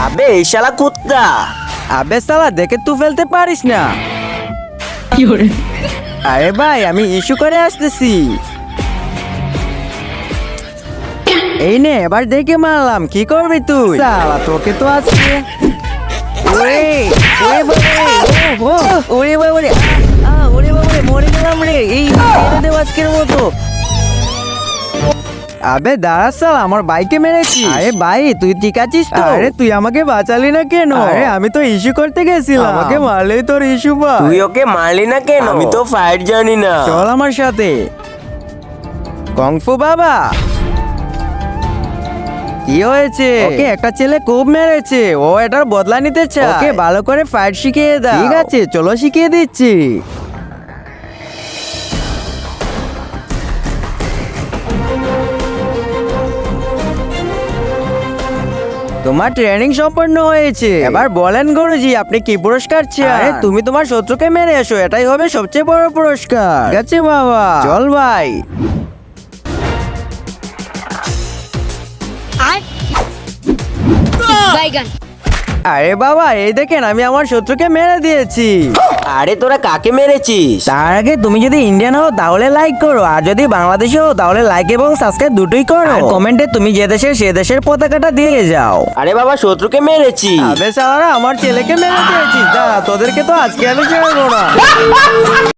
আবে এই শালা কুত্তা। আবে শালা দেখে তুই ফেলতে পারিস না। আরে ভাই আমি ইস্যু করে আসতেছি। এই নে এবার দেখে মারলাম, কি করবি তুই? শালা তোকে তো আজকে ওরে ওরে বাবা ওরে বাবা রে ওরে বাবা রে মরে গেলাম রে। এই মেরে দেব আজকের মতো। আবে দাঁড়া শালা, আমার বাইকে মেরেছিস? আরে ভাই তুই ঠিক আছিস তো? আরে তুই আমাকে বাঁচালি না কেন? আরে আমি তো ইস্যু করতে গেছিলাম, আমাকে মারলেই তোর ইস্যু বা। তুই ওকে মারলি না কেন? আমি তো ফাইট জানি না। চল আমার সাথে। কংফু বাবা কি হয়েছে? ওকে একটা ছেলে খুব মেরেছে, ও এটার বদলা নিতে চায়। ওকে ভালো করে ফাইট শিখিয়ে দাও। ঠিক আছে চলো শিখিয়ে দিচ্ছি। তোমার ট্রেনিং সম্পন্ন হয়েছে, এবার বলেন গুরুজি আপনি কি পুরস্কার চান? আরে তুমি তোমার শত্রুকে মেরে এসো, এটাই হবে সবচেয়ে বড় পুরস্কার। ঠিক আছে বাবা, চল ভাই। বাইগান। আরে বাবা এই দেখেন আমি আমার শত্রুকে মেরে দিয়েছি। আরে তোরা কাকে মেরেছিস? তার আগে তুমি যদি ইন্ডিয়ান হও তাহলে লাইক করো, আর যদি বাংলাদেশি হও তাহলে লাইক এবং সাবস্ক্রাইব দুটোই করো। আর কমেন্টে তুমি যে দেশের সে দেশের পতাকাটা দিয়ে যাও। আরে বাবা শত্রুকে মেরেছি। আবে সালারা আমার ছেলেকে মেরে দিয়েছিস, দাঁড়া তোদেরকে তো আজকে আমি ছেড়ে দেবো না।